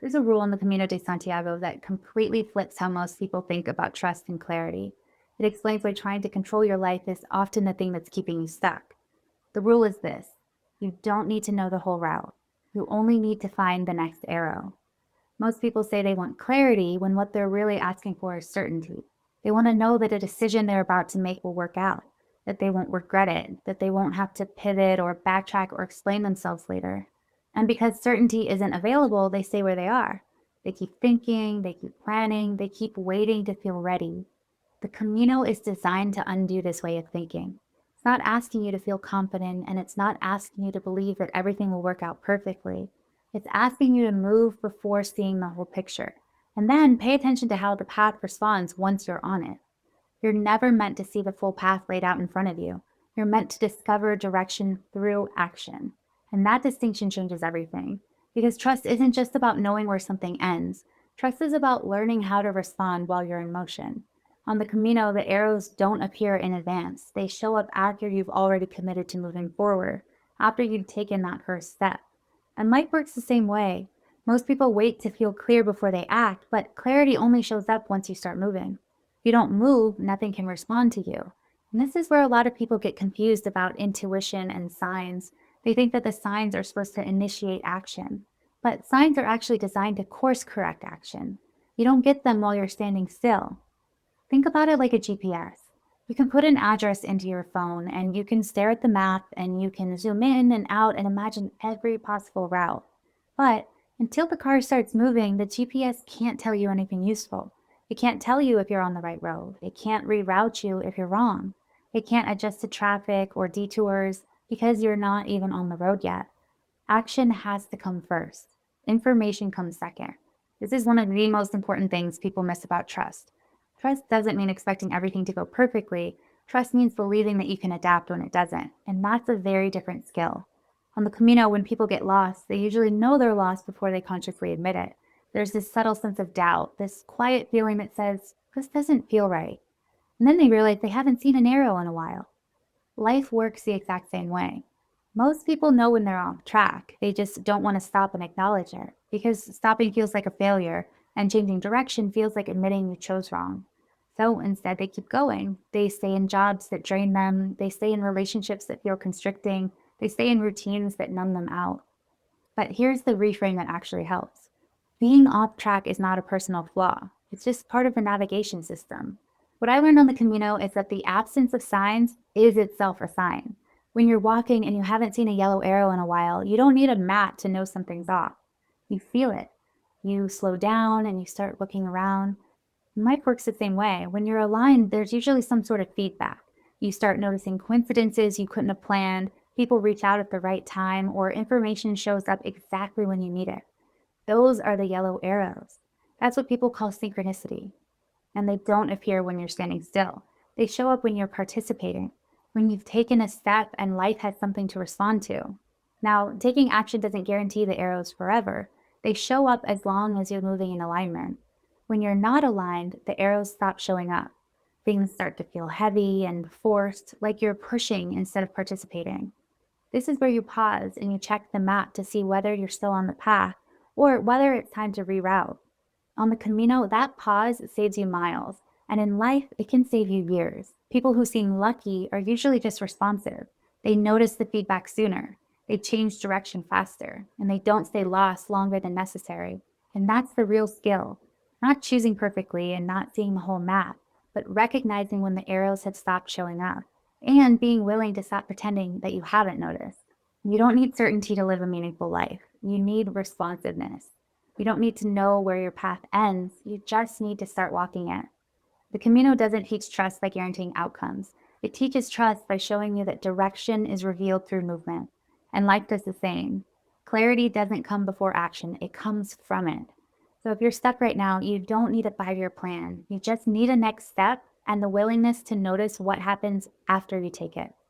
There's a rule in the Camino de Santiago that completely flips how most people think about trust and clarity. It explains why trying to control your life is often the thing that's keeping you stuck. The rule is this: you don't need to know the whole route. You only need to find the next arrow. Most people say they want clarity when what they're really asking for is certainty. They want to know that a decision they're about to make will work out, that they won't regret it, that they won't have to pivot or backtrack or explain themselves later. And because certainty isn't available, they stay where they are. They keep thinking, they keep planning, they keep waiting to feel ready. The Camino is designed to undo this way of thinking. It's not asking you to feel confident, and it's not asking you to believe that everything will work out perfectly. It's asking you to move before seeing the whole picture, and then pay attention to how the path responds once you're on it. You're never meant to see the full path laid out in front of you. You're meant to discover direction through action. And that distinction changes everything. Because trust isn't just about knowing where something ends. Trust is about learning how to respond while you're in motion. On the Camino, the arrows don't appear in advance. They show up after you've already committed to moving forward, after you've taken that first step. And life works the same way. Most people wait to feel clear before they act, but clarity only shows up once you start moving. If you don't move, nothing can respond to you. And this is where a lot of people get confused about intuition and signs. They think that the signs are supposed to initiate action, but signs are actually designed to course correct action. You don't get them while you're standing still. Think about it like a GPS. You can put an address into your phone and you can stare at the map and you can zoom in and out and imagine every possible route. But until the car starts moving, the GPS can't tell you anything useful. It can't tell you if you're on the right road. It can't reroute you if you're wrong. It can't adjust to traffic or detours because you're not even on the road yet. Action has to come first. Information comes second. This is one of the most important things people miss about trust. Trust doesn't mean expecting everything to go perfectly. Trust means believing that you can adapt when it doesn't. And that's a very different skill. On the Camino, when people get lost, they usually know they're lost before they consciously admit it. There's this subtle sense of doubt, this quiet feeling that says, this doesn't feel right. And then they realize they haven't seen an arrow in a while. Life works the exact same way. Most people know when they're off track. They just don't want to stop and acknowledge it because stopping feels like a failure and changing direction feels like admitting you chose wrong. So instead, they keep going. They stay in jobs that drain them. They stay in relationships that feel constricting. They stay in routines that numb them out. But here's the reframe that actually helps. Being off track is not a personal flaw. It's just part of a navigation system. What I learned on the Camino is that the absence of signs is itself a sign. When you're walking and you haven't seen a yellow arrow in a while, you don't need a map to know something's off. You feel it. You slow down and you start looking around. Life works the same way. When you're aligned, there's usually some sort of feedback. You start noticing coincidences you couldn't have planned, people reach out at the right time, or information shows up exactly when you need it. Those are the yellow arrows. That's what people call synchronicity. And they don't appear when you're standing still. They show up when you're participating, when you've taken a step and life has something to respond to. Now, taking action doesn't guarantee the arrows forever. They show up as long as you're moving in alignment. When you're not aligned, the arrows stop showing up. Things start to feel heavy and forced, like you're pushing instead of participating. This is where you pause and you check the map to see whether you're still on the path or whether it's time to reroute. On the Camino, that pause saves you miles, and in life, it can save you years. People who seem lucky are usually just responsive. They notice the feedback sooner, they change direction faster, and they don't stay lost longer than necessary. And that's the real skill. Not choosing perfectly and not seeing the whole map, but recognizing when the arrows had stopped showing up, and being willing to stop pretending that you haven't noticed. You don't need certainty to live a meaningful life. You need responsiveness. You don't need to know where your path ends. You just need to start walking it. The Camino doesn't teach trust by guaranteeing outcomes. It teaches trust by showing you that direction is revealed through movement. And life does the same. Clarity doesn't come before action, it comes from it. So if you're stuck right now, you don't need a 5-year plan. You just need a next step and the willingness to notice what happens after you take it.